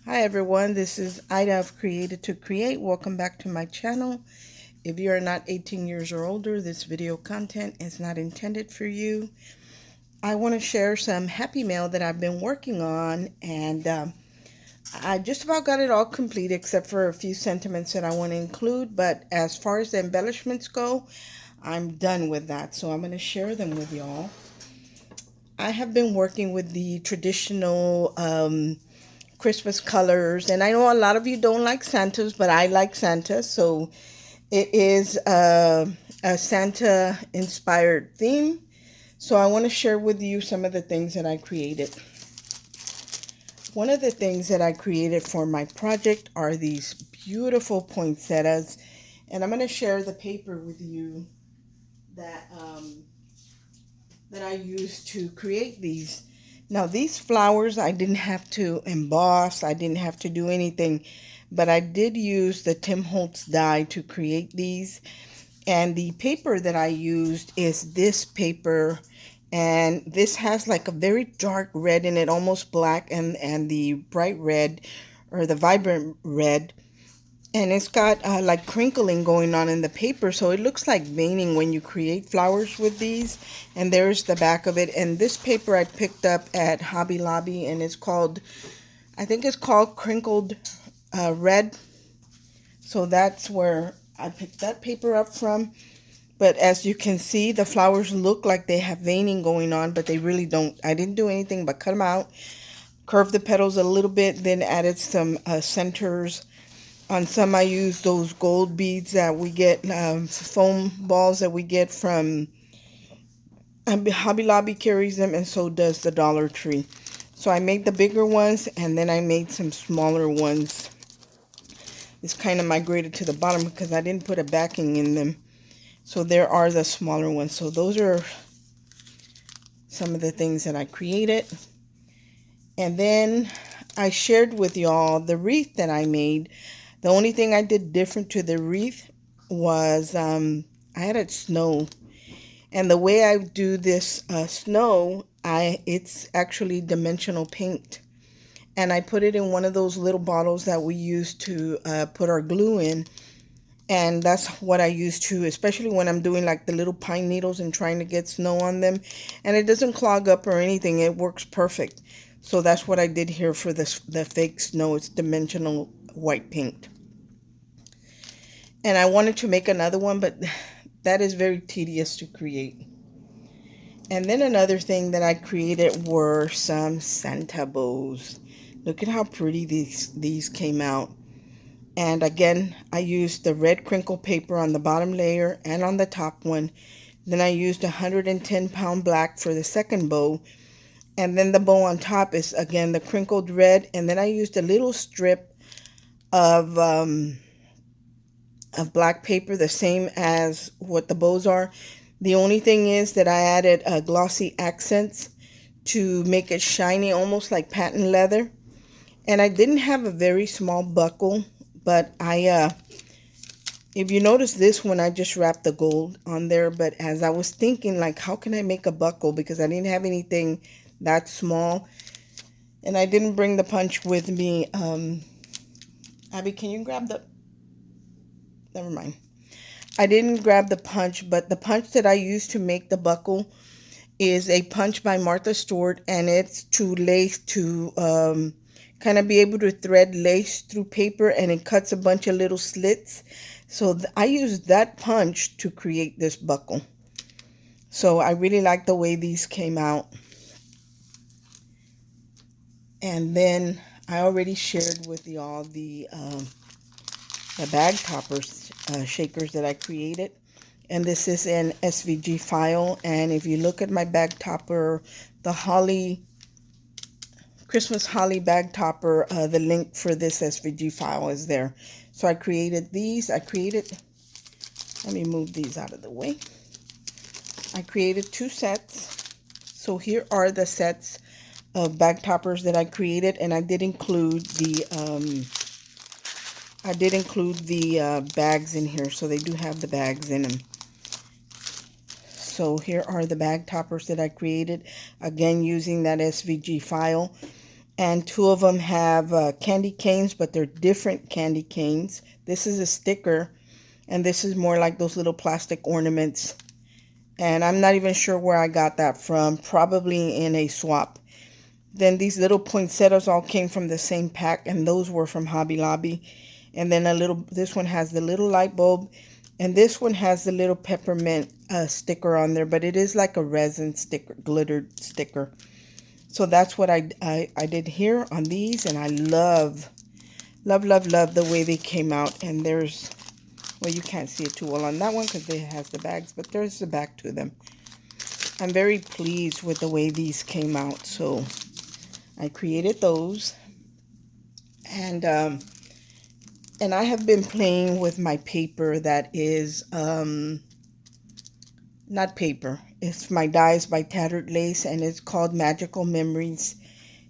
Hi everyone, this is Ida of Created to Create. Welcome back to my channel. If you are not 18 years or older, this video content is not intended for you. I want to share some happy mail that I've been working on, and I just about got it all complete except for a few sentiments that I want to include. But as far as the embellishments go, I'm done with that, so I'm going to share them with y'all. I have been working with the traditional Christmas colors, and I know a lot of you don't like Santas, but I like Santa, so it is a Santa inspired theme. So I want to share with you some of the things that I created. One of the things that I created for my project are these beautiful poinsettias, and I'm going to share the paper with you that that I used to create these. Now these flowers I didn't have to emboss, I didn't have to do anything, but I did use the Tim Holtz die to create these. And the paper that I used is this paper, and this has like a very dark red in it, almost black, and the bright red or the vibrant red, and it's got like crinkling going on in the paper, so it looks like veining when you create flowers with these. And there's the back of it. And this paper I picked up at Hobby Lobby, and it's called, I think it's called Crinkled Red. So that's where I picked that paper up from. But as you can see, the flowers look like they have veining going on, but they really don't. I didn't do anything but cut them out, curved the petals a little bit, then added some centers. On some, I use those gold beads that we get, foam balls that we get from Hobby Lobby carries them, and so does the Dollar Tree. So I made the bigger ones, and then I made some smaller ones. It's kind of migrated to the bottom because I didn't put a backing in them. So there are the smaller ones. So those are some of the things that I created. And then I shared with y'all the wreath that I made. The only thing I did different to the wreath was I had it snow. And the way I do this snow, it's actually dimensional paint. And I put it in one of those little bottles that we use to put our glue in. And that's what I use too, especially when I'm doing like the little pine needles and trying to get snow on them. And it doesn't clog up or anything. It works perfect. So that's what I did here for this, the fake snow. It's dimensional white paint. And I wanted to make another one, but that is very tedious to create. And then another thing that I created were some Santa bows. Look at how pretty these came out. And again, I used the red crinkle paper on the bottom layer and on the top one. Then I used 110-pound black for the second bow. And then the bow on top is again the crinkled red. And then I used a little strip of black paper, the same as what the bows are. The only thing is that I added glossy accents to make it shiny, almost like patent leather. And I didn't have a very small buckle, but if you notice this one, I just wrapped the gold on there. But as I was thinking, like, how can I make a buckle? Because I didn't have anything that small. And I didn't bring the punch with me. Abby, can you grab the... Never mind. I didn't grab the punch, but the punch that I used to make the buckle is a punch by Martha Stewart, and it's to lace, to kind of be able to thread lace through paper, and it cuts a bunch of little slits. So I used that punch to create this buckle. So I really like the way these came out. And then I already shared with y'all the bag toppers, shakers that I created. And this is an SVG file. And if you look at my bag topper, the holly, Christmas holly bag topper, the link for this SVG file is there. So I created these. Let me move these out of the way. I created 2 sets. So here are the sets of bag toppers that I created. And I did include the bags in here. So they do have the bags in them. So here are the bag toppers that I created, again using that SVG file. and two of them have candy canes, but they're different candy canes. This is a sticker, and this is more like those little plastic ornaments. And I'm not even sure where I got that from, probably in a swap. Then these little poinsettias all came from the same pack, and those were from Hobby Lobby. And then this one has the little light bulb, and this one has the little peppermint sticker on there, but it is like a resin sticker, glittered sticker. So that's what I did here on these, and I love the way they came out. And there's, well, you can't see it too well on that one because it has the bags, but there's the back to them. I'm very pleased with the way these came out. So I created those, and I have been playing with my paper that is not paper. It's my dies by Tattered Lace, and it's called Magical Memories.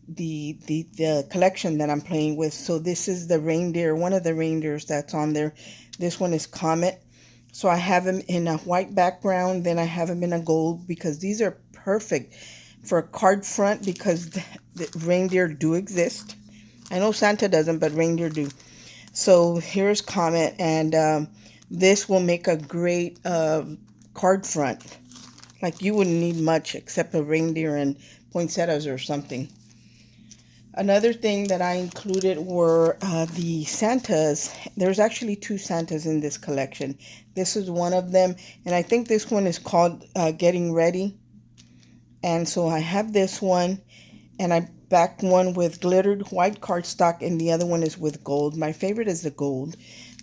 The collection that I'm playing with. So this is the reindeer, one of the reindeers that's on there. This one is Comet. So I have him in a white background, then I have him in a gold, because these are perfect for a card front, because the reindeer do exist. I know Santa doesn't, but reindeer do. So here's Comet, and this will make a great card front. Like, you wouldn't need much except a reindeer and poinsettias or something. Another thing that I included were the Santas. There's actually two Santas in this collection. This is one of them, and I think this one is called Getting Ready. And so I have this one, and I backed one with glittered white cardstock, and the other one is with gold. My favorite is the gold,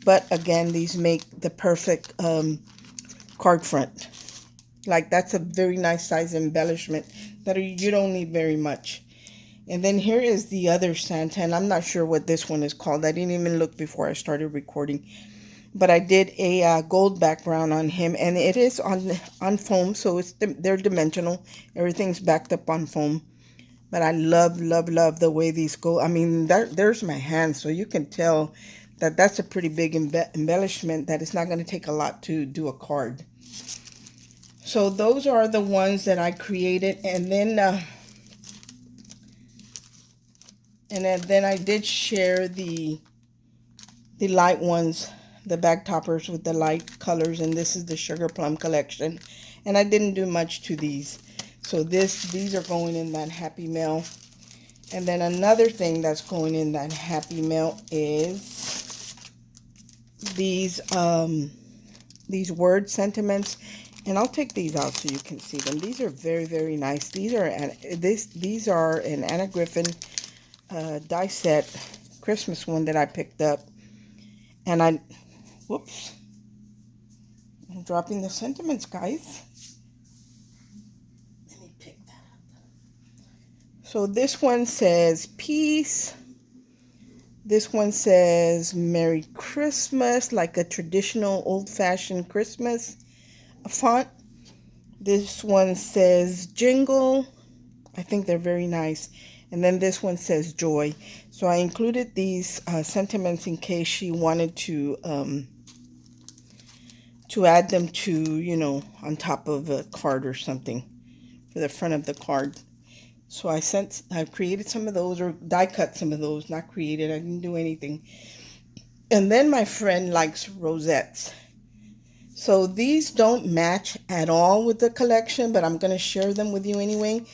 but again, these make the perfect card front. Like, that's a very nice size embellishment that you don't need very much. And then here is the other Santa, and I'm not sure what this one is called. I didn't even look before I started recording. But I did a gold background on him, and it is on foam, so they're dimensional. Everything's backed up on foam. But I love the way these go. I mean, there's my hand, so you can tell that that's a pretty big embellishment, that it's not going to take a lot to do a card. So those are the ones that I created, and then I did share the light ones, the bag toppers with the light colors, and this is the Sugar Plum collection. And I didn't do much to these. So these are going in that Happy Mail. And then another thing that's going in that Happy Mail is these word sentiments. And I'll take these out so you can see them. These are very nice. These are an Anna Griffin die set Christmas one that I picked up, and whoops, I'm dropping the sentiments, guys. Let me pick that up. So this one says peace. This one says Merry Christmas, like a traditional old-fashioned Christmas font. This one says jingle. I think they're very nice. And then this one says joy. So I included these sentiments in case she wanted to add them to, you know, on top of a card or something for the front of the card. So I created some of those, or die cut some of those, not created. I didn't do anything. And then my friend likes rosettes. So these don't match at all with the collection, but I'm going to share them with you anyway.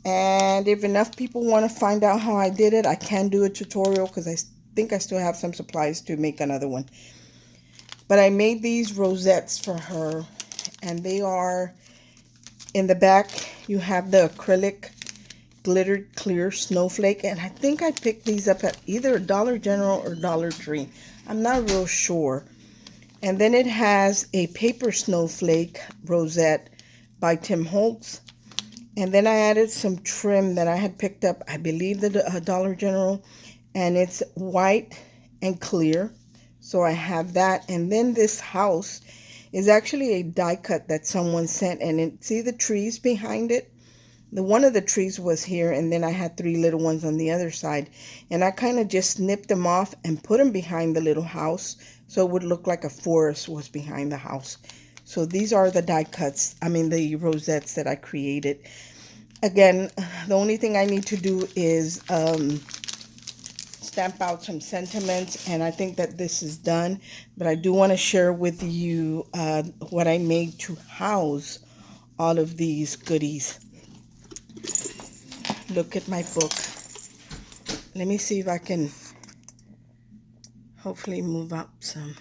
And if enough people want to find out how I did it, I can do a tutorial, because I think I still have some supplies to make another one. But I made these rosettes for her, and they are, in the back, you have the acrylic glittered clear snowflake, and I think I picked these up at either Dollar General or Dollar Tree. I'm not real sure. And then it has a paper snowflake rosette by Tim Holtz. And then I added some trim that I had picked up, I believe, the Dollar General, and it's white and clear. So I have that. And then this house is actually a die cut that someone sent, and see the trees behind it? One of the trees was here, and then I had 3 little ones on the other side. And I kind of just snipped them off and put them behind the little house, so it would look like a forest was behind the house. So these are the die cuts, the rosettes that I created. Again, the only thing I need to do is stamp out some sentiments, and I think that this is done. But I do want to share with you what I made to house all of these goodies. Look at my book. Let me see if I can hopefully move up some.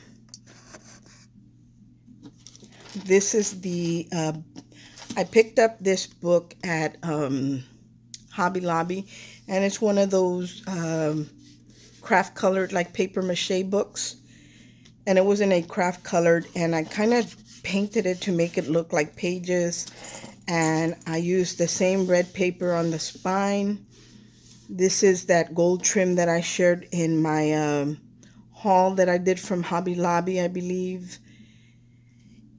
This is the I picked up this book at Hobby Lobby, and it's one of those craft colored, like paper mache books, and it wasn't a craft colored, and I kind of painted it to make it look like pages, and I used the same red paper on the spine. This is that gold trim that I shared in my haul that I did from Hobby Lobby, I believe.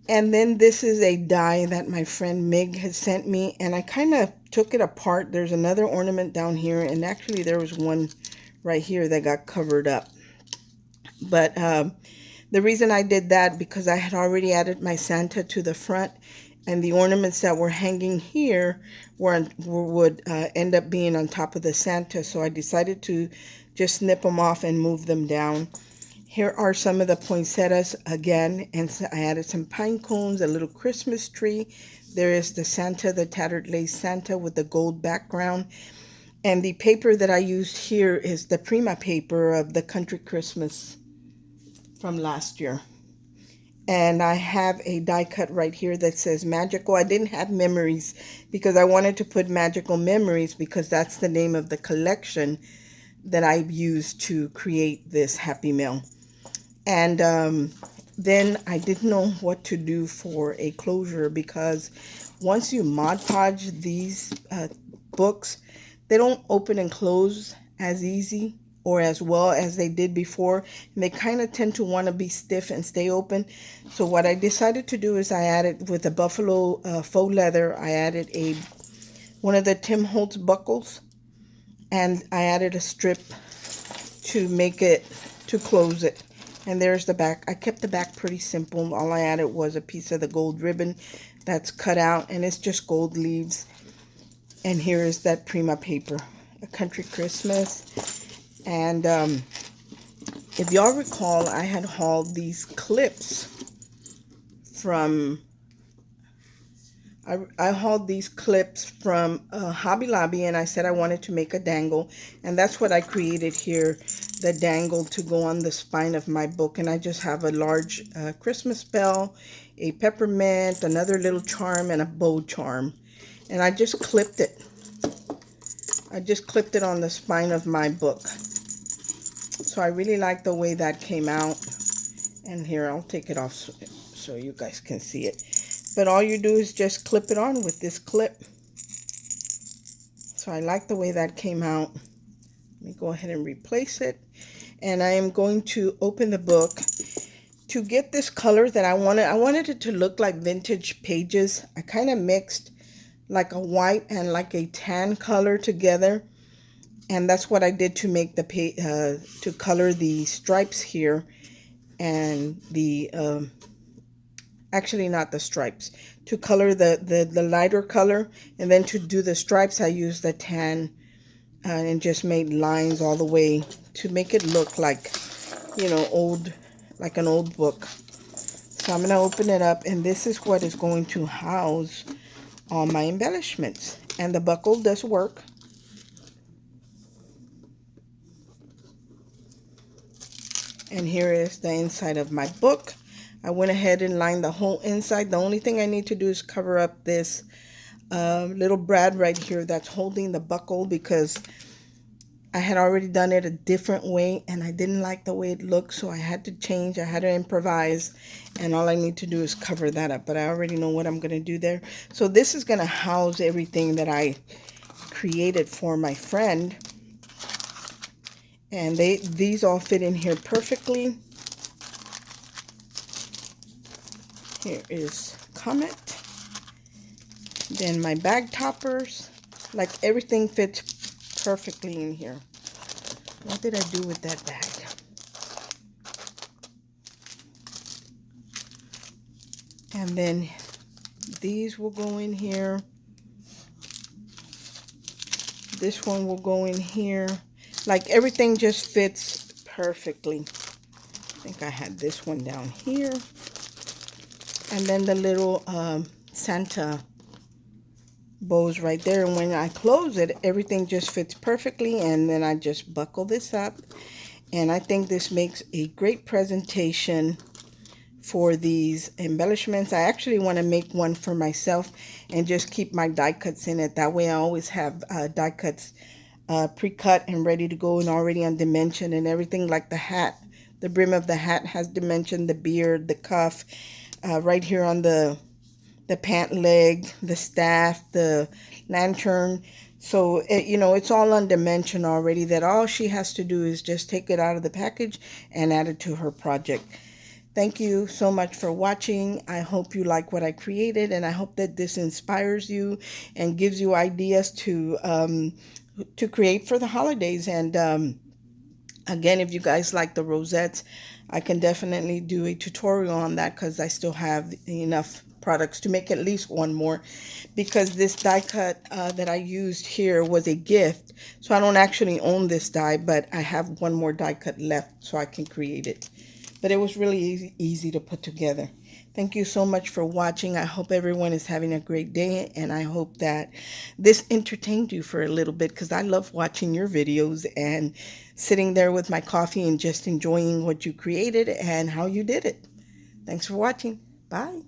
And then this is a die that my friend Mig had sent me, and I kind of took it apart. There's another ornament down here, and actually there was one right here that got covered up. But the reason I did that, because I had already added my Santa to the front, and the ornaments that were hanging here would end up being on top of the Santa. So I decided to just snip them off and move them down. Here are some of the poinsettias again, and so I added some pine cones, a little Christmas tree. There is the Santa, the tattered lace Santa with the gold background. And the paper that I used here is the Prima paper of the Country Christmas from last year. And I have a die cut right here that says Magical. I didn't have Memories because I wanted to put Magical Memories because that's the name of the collection that I used to create this Happy Mail. And then I didn't know what to do for a closure, because once you Mod Podge these books, they don't open and close as easy or as well as they did before. And they kind of tend to want to be stiff and stay open. So what I decided to do is I added, with the buffalo faux leather, I added one of the Tim Holtz buckles, and I added a strip to make it, to close it. And there's the back. I kept the back pretty simple. All I added was a piece of the gold ribbon that's cut out, and it's just gold leaves. And here is that Prima paper, a Country Christmas. And if y'all recall, I had hauled these clips from, I hauled these clips from Hobby Lobby, and I said I wanted to make a dangle, and that's what I created here, the dangle to go on the spine of my book. And I just have a large Christmas bell, a peppermint, another little charm, and a bow charm, and I just clipped it. I just clipped it on the spine of my book. So I really like the way that came out. And here, I'll take it off so you guys can see it. But all you do is just clip it on with this clip. So I like the way that came out. Let me go ahead and replace it. And I am going to open the book. To get this color that I wanted it to look like vintage pages. I kind of mixed like a white and like a tan color together. And that's what I did to make the to color the stripes here. And the actually not the stripes, to color the lighter color, and then to do the stripes I used the tan and just made lines all the way to make it look like, you know, old, like an old book. So I'm going to open it up, and this is what is going to house all my embellishments. And the buckle does work. And here is the inside of my book. I went ahead and lined the whole inside. The only thing I need to do is cover up this little brad right here that's holding the buckle, because I had already done it a different way and I didn't like the way it looked, so I had to change. I had to improvise, and all I need to do is cover that up. But I already know what I'm going to do there. So this is going to house everything that I created for my friend. And these all fit in here perfectly. Here is Comet. Then my bag toppers. Like, everything fits perfectly in here. What did I do with that bag? And then these will go in here. This one will go in here. Like everything just fits perfectly. I think I had this one down here. And then the little Santa bows right there. And when I close it, everything just fits perfectly. And then I just buckle this up. And I think this makes a great presentation for these embellishments. I actually want to make one for myself and just keep my die cuts in it. That way I always have die cuts pre-cut and ready to go and already on dimension and everything, like the hat. The brim of the hat has dimension, the beard, the cuff, right here on the pant leg, the staff, the lantern. So, it's all on dimension already, that all she has to do is just take it out of the package and add it to her project. Thank you so much for watching. I hope you like what I created, and I hope that this inspires you and gives you ideas to create for the holidays. And again, if you guys like the rosettes, I can definitely do a tutorial on that, because I still have enough products to make at least one more, because this die cut that I used here was a gift. So I don't actually own this die, but I have one more die cut left so I can create it. But it was really easy to put together. Thank you so much for watching. I hope everyone is having a great day, and I hope that this entertained you for a little bit, because I love watching your videos and sitting there with my coffee and just enjoying what you created and how you did it. Thanks for watching. Bye.